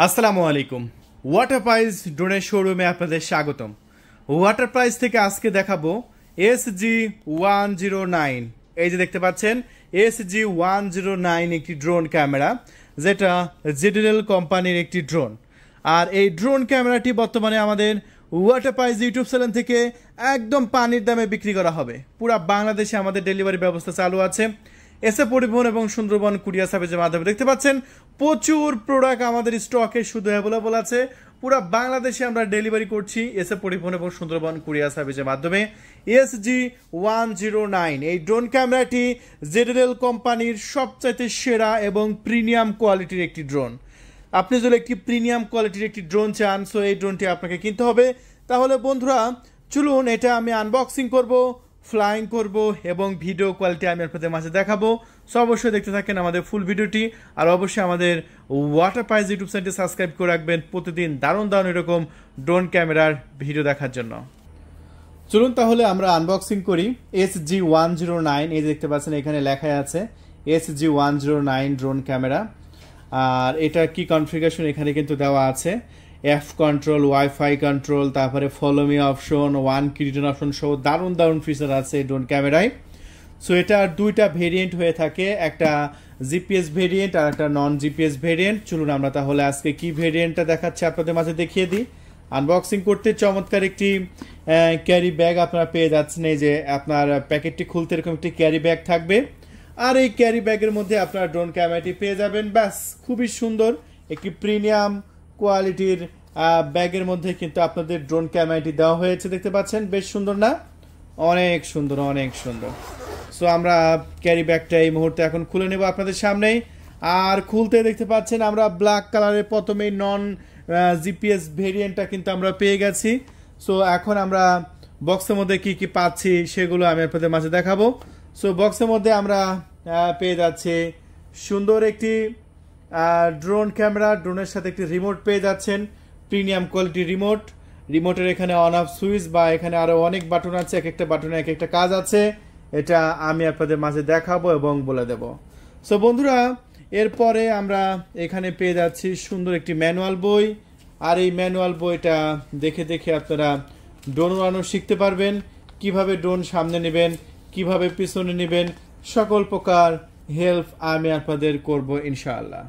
আসসালামু আলাইকুম। Water prize ড্রোনের শোরুমে আপনাদের স্বাগতম। ওয়াটার প্রাইজ থেকে আজকে দেখাবো SG-109। এই যে দেখতে পাচ্ছেন SG-109 একটি ড্রোন ক্যামেরা, যেটা JDL কোম্পানির একটি ড্রোন। আর এই ড্রোন ক্যামেরাটি বর্তমানে আমাদের ওয়াটার প্রাইজ ইউটিউব চ্যানেল থেকে একদম পানির দামে বিক্রি করা হবে। পুরা বাংলাদেশে আমাদের ডেলিভারি ব্যবস্থা চালু আছে। এসে পরিবহন এবং সুন্দরবন কুরিয়ার সার্ভিসের মাধ্যমে দেখতে পাচ্ছেন প্রচুর প্রোডাক্ট আমাদের স্টকে শুধু অ্যাভেলেবল আছে। পুরো বাংলাদেশে আমরা ডেলিভারি করছি এসে পরিবহন এবং সুন্দরবন কুরিয়ার সার্ভিসের মাধ্যমে। SG-109 এই ড্রোন ক্যামেরাটি JDL কোম্পানির সবচাইতে সেরা এবং প্রিমিয়াম কোয়ালিটির একটি ড্রোন। আপনি যদি একটি প্রিমিয়াম কোয়ালিটির একটি ড্রোন চান, সো এই ড্রোনটি আপনাকে কিনতে হবে। তাহলে বন্ধুরা চলুন এটা আমি আনবক্সিং করব, ফ্লাইং করব এবং ভিডিও কোয়ালিটি আমি আপনাদের মাঝে দেখাবো। সো অবশ্যই দেখতে থাকেন আমাদের ফুল ভিডিওটি। আর অবশ্যই আমাদের ওয়াটার প্রাইজ ইউটিউব চ্যানেলটি সাবস্ক্রাইব করে রাখবেন প্রতিদিন দারুণ দারুণ এরকম ড্রোন ক্যামেরার ভিডিও দেখার জন্য। চলুন তাহলে আমরা আনবক্সিং করি SG-109। এই দেখতে পাচ্ছেন এখানে লেখা আছে SG-109 ড্রোন ক্যামেরা। আর এটা কি কনফিগারেশন এখানে কিন্তু দেওয়া আছে, এফ কন্ট্রোল, ওয়াইফাই কন্ট্রোল, তারপরে ফলো মি অপশন, ওয়ান কি রিটার্ন অপশন সহ দারুণ দারুণ ফিচার আছে এই ড্রোন ক্যামেরায়। সো এটার দুইটা ভেরিয়েন্ট হয়ে থাকে, একটা জিপিএস ভেরিয়েন্ট আর একটা নন জিপিএস ভেরিয়েন্ট। চলুন আমরা তাহলে আজকে কি ভেরিয়েন্টটা দেখাচ্ছে আপনাদের মাঝে দেখিয়ে দিই। আনবক্সিং করতে চমৎকার একটি ক্যারি ব্যাগ আপনারা পেয়ে যাচ্ছেন। এই যে আপনার প্যাকেটটি খুলতে এরকম একটি ক্যারি ব্যাগ থাকবে, আর এই ক্যারি ব্যাগের মধ্যে আপনারা ড্রোন ক্যামেরাটি পেয়ে যাবেন। ব্যাস, খুবই সুন্দর একটি প্রিমিয়াম কোয়ালিটির ব্যাগের মধ্যে কিন্তু আপনাদের ড্রোন ক্যামেরাটি দেওয়া হয়েছে। দেখতে পাচ্ছেন বেশ সুন্দর না? অনেক সুন্দর, অনেক সুন্দর। সো আমরা ক্যারি ব্যাগটা এই মুহূর্তে এখন খুলে নেব আপনাদের সামনেই। আর খুলতে দেখতে পাচ্ছেন আমরা ব্ল্যাক কালারের প্রথমেই নন জিপিএস ভেরিয়েন্টটা কিন্তু আমরা পেয়ে গেছি। সো এখন আমরা বক্সের মধ্যে কি কি পাচ্ছি সেগুলো আমি আপনাদের মাঝে দেখাবো। সো বক্সের মধ্যে আমরা পেয়ে যাচ্ছি সুন্দর একটি ড্রোন ক্যামেরা, ড্রোনের সাথে একটি রিমোট পেয়ে যাচ্ছেন, প্রিমিয়াম কোয়ালিটি রিমোট। রিমোটের এখানে অন অফ সুইচ বা এখানে আরো অনেক বাটন আছে, এক একটা বাটনে এক একটা কাজ আছে। এটা আমি আপনাদের মাঝে দেখাবো এবং বলে দেব। সো বন্ধুরা এরপরে আমরা এখানে পেয়ে যাচ্ছি সুন্দর একটি ম্যানুয়াল বই। আর এই ম্যানুয়াল বইটা দেখে দেখে আপনারা ড্রোন উড়ানো শিখতে পারবেন, কিভাবে ড্রোন সামনে নেবেন, কিভাবে পিছনে নেবেন, সকল প্রকার হেল্প আমি আপনাদের করব ইনশাআল্লাহ।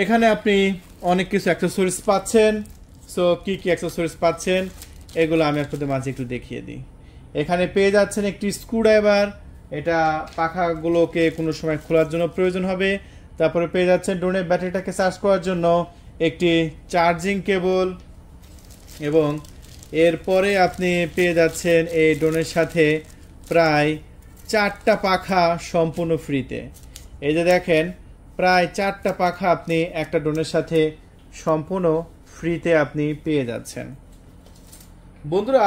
এখানে আপনি অনেক কিছু অ্যাক্সেসরিজ পাচ্ছেন। সো কি কি অ্যাক্সেসরিজ পাচ্ছেন এগুলো আমি আপনাদের মাঝে একটু দেখিয়ে দিই। এখানে পেয়ে যাচ্ছেন একটি স্ক্রুড্রাইভার, এটা পাখাগুলোকে কোনো সময় খোলার জন্য প্রয়োজন হবে। তারপরে পেয়ে যাচ্ছেন ড্রোনের ব্যাটারিটাকে চার্জ করার জন্য একটি চার্জিং কেবল, এবং এরপরে আপনি পেয়ে যাচ্ছেন এই ড্রোনের সাথে প্রায় 4টা পাখা সম্পূর্ণ ফ্রিতে। এই যে দেখেন প্রায় 4টা পাখা আপনি একটা ড্রোনের সাথে সম্পূর্ণ ফ্রিতে আপনি পেয়ে যাচ্ছেন। বন্ধুরা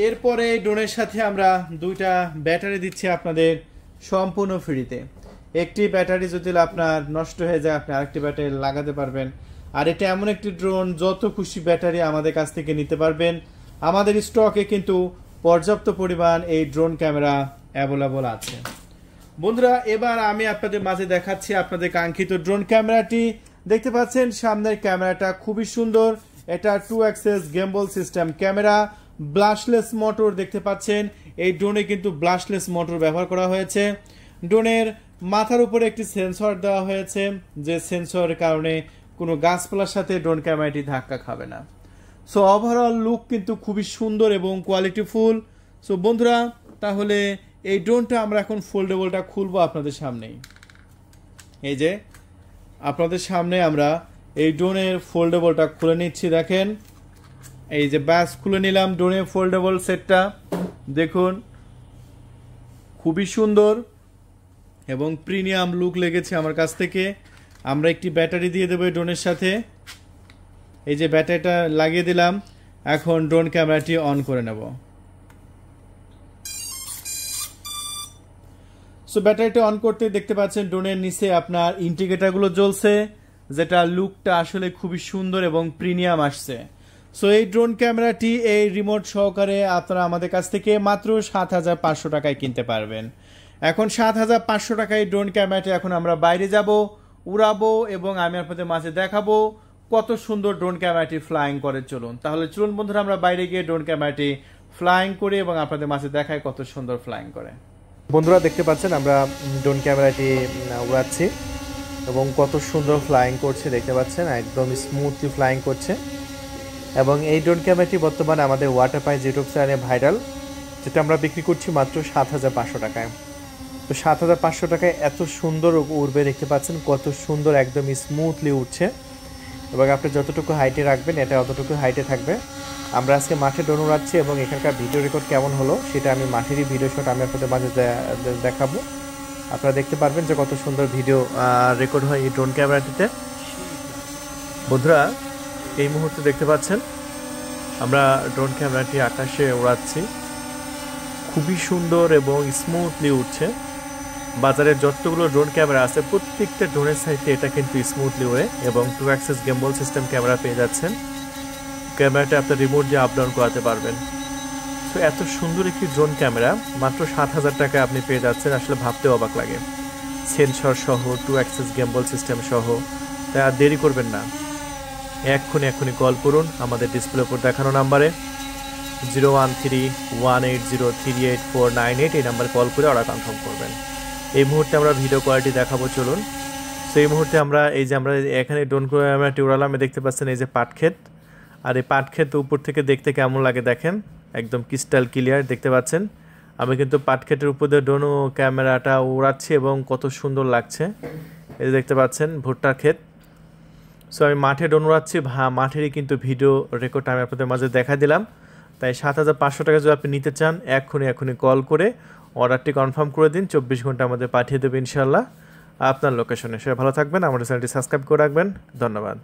এরপরে ড্রোনের সাথে আমরা 2টা ব্যাটারি দিচ্ছি আপনাদের সম্পূর্ণ ফ্রিতে। একটি ব্যাটারি যদি আপনার নষ্ট হয়ে যায় আপনি আরেকটি ব্যাটারি লাগাতে পারবেন। আর এটা এমন একটি ড্রোন যত খুশি ব্যাটারি আমাদের কাছ থেকে নিতে পারবেন। আমাদের স্টকে কিন্তু পর্যাপ্ত পরিমাণ এই ড্রোন ক্যামেরা অ্যাভেলেবল আছে। বন্ধুরা এবার আমি আপনাদের মাঝে দেখাচ্ছি আপনাদের কাঙ্ক্ষিত ড্রোন ক্যামেরাটি। দেখতে পাচ্ছেন সামনের ক্যামেরাটা খুবই সুন্দর। এটা 2 access gimbal system camera, brushless motor দেখতে পাচ্ছেন। এই ড্রোনে কিন্তু ব্লাশলেস মোটর ব্যবহার করা হয়েছে। ড্রোনের মাথার উপরে একটি সেন্সর দেওয়া হয়েছে, যে সেন্সরের কারণে কোনো গাছপালার সাথে ড্রোন ক্যামেরাটি ধাক্কা খাবে না। সো ওভারঅল লুক কিন্তু খুবই সুন্দর এবং কোয়ালিটিফুল। সো বন্ধুরা তাহলে এই ড্রোনটা আমরা এখন ফোল্ডেবলটা খুলবো আপনাদের সামনেই। এই যে আপনাদের সামনে আমরা এই ড্রোনের ফোল্ডেবলটা খুলে নিচ্ছি। দেখেন এই যে ব্যাস খুলে নিলাম ড্রোনের ফোল্ডেবল সেটটা। দেখুন খুবই সুন্দর এবং প্রিমিয়াম লুক লেগেছে আমার কাছ থেকে। আমরা একটি ব্যাটারি দিয়ে দেবো ড্রোনের সাথে। এই যে ব্যাটারিটা লাগিয়ে দিলাম, এখন ড্রোন ক্যামেরাটি অন করে নেব। সো ব্যাটারিটা অন করতে দেখতে পাচ্ছেন ড্রোনের নিচে আপনার ইন্ডিকেটরগুলো জ্বলছে, যেটা লুকটা আসলে খুবই সুন্দর এবং প্রিমিয়াম আসছে। সো এই ড্রোন ক্যামেরাটি এই রিমোট সহকারে আপনারা আমাদের কাছ থেকে মাত্র 7,500 টাকায় কিনতে পারবেন। এখন 7,500 টাকায় ড্রোন ক্যামেরাটি এখন আমরা বাইরে যাব, উড়াবো এবং আমি আপনাদের মাঝে দেখাবো কত সুন্দর ড্রোন ক্যামেরাটি ফ্লাইং করে। তাহলে চলুন বন্ধুরা আমরা বাইরে গিয়ে ড্রোন ক্যামেরাটি ফ্লাইং করি এবং আপনাদের মাঝে দেখায় কত সুন্দর ফ্লাইং করে। বন্ধুরা দেখতে পাচ্ছেন আমরা ড্রোন ক্যামেরাটি উড়াচ্ছি এবং কত সুন্দর ফ্লাইং করছে, দেখতে পাচ্ছেন একদম স্মুথলি ফ্লাইং করছে। এবং এই ড্রোন ক্যামেরাটি বর্তমানে আমাদের ওয়াটারপাইস ইউটিউব চ্যানেলে ভাইরাল, যেটা আমরা বিক্রি করছি মাত্র 7,500 টাকায়। তো 7,500 টাকায় এত সুন্দর উড়বে, দেখতে পাচ্ছেন কত সুন্দর একদম স্মুথলি উঠছে। এবং আপনি যতটুকু হাইটে রাখবেন এটা অতটুকু হাইটে থাকবে। আমরা আজকে মাঠে ড্রোন উড়াচ্ছি এবং এখানকার ভিডিও রেকর্ড কেমন হলো সেটা আমি মাঠেরই ভিডিও শট আমি আপনাদের মাঝে দেখাবো। আপনারা দেখতে পারবেন যে কত সুন্দর ভিডিও রেকর্ড হয় এই ড্রোন ক্যামেরাটিতে। বন্ধুরা এই মুহূর্তে দেখতে পাচ্ছেন আমরা ড্রোন ক্যামেরাটি আকাশে উড়াচ্ছি, খুবই সুন্দর এবং স্মুথলি উঠছে। বাজারে যতগুলো ড্রোন ক্যামেরা আছে প্রত্যেকটা ড্রোনের সাইডে এটা কিন্তু স্মুথলি ওড়ে এবং 2 অ্যাক্সেস গিম্বল সিস্টেম ক্যামেরা পেয়ে যাচ্ছেন। ক্যামেরাটা আপনার রিমোট দিয়ে আপ ডাউন করাতে পারবেন। তো এত সুন্দর একটি ড্রোন ক্যামেরা মাত্র 7,000 টাকায় আপনি পেয়ে যাচ্ছেন, আসলে ভাবতে অবাক লাগে। সেন্সর সহ 2 অ্যাক্সেস গিম্বল সিস্টেম সহ, তাই আর দেরি করবেন না, এক্ষুনি কল করুন আমাদের ডিসপ্লে উপর দেখানো নাম্বারে 01318038498 এই নাম্বারে কল করে অর্ডার কনফার্ম করবেন। এই মুহূর্তে আমরা ভিডিও কোয়ালিটি দেখাবো, চলুন। সেই মুহূর্তে আমরা এখানে ড্রোন ক্যামেরাটি উড়ালাম, দেখতে পাচ্ছেন এই যে পাট ক্ষেত, আর এই পাট ক্ষেত উপর থেকে দেখতে কেমন লাগে দেখেন, একদম ক্রিস্টাল ক্লিয়ার দেখতে পাচ্ছেন। আমি কিন্তু পাট ক্ষেতের উপর দিয়ে ড্রোন ক্যামেরাটা উড়াচ্ছি এবং কত সুন্দর লাগছে, এই যে দেখতে পাচ্ছেন ভুট্টার ক্ষেত। সো আমি মাঠে ড্রোন উড়াচ্ছি, মাঠেরই কিন্তু ভিডিও রেকর্ড আমি আপনাদের মাঝে দেখা দিলাম। তাই 7,500 টাকা যদি আপনি নিতে চান এক্ষুনি কল করে অর্ডারটি কনফার্ম করে দিন, 24 ঘন্টা আমাদের পাঠিয়ে দেবে ইনশাল্লাহ আপনার লোকেশনে। সবাই ভালো থাকবেন, আমাদের চ্যানেলটি সাবস্ক্রাইব করে রাখবেন। ধন্যবাদ।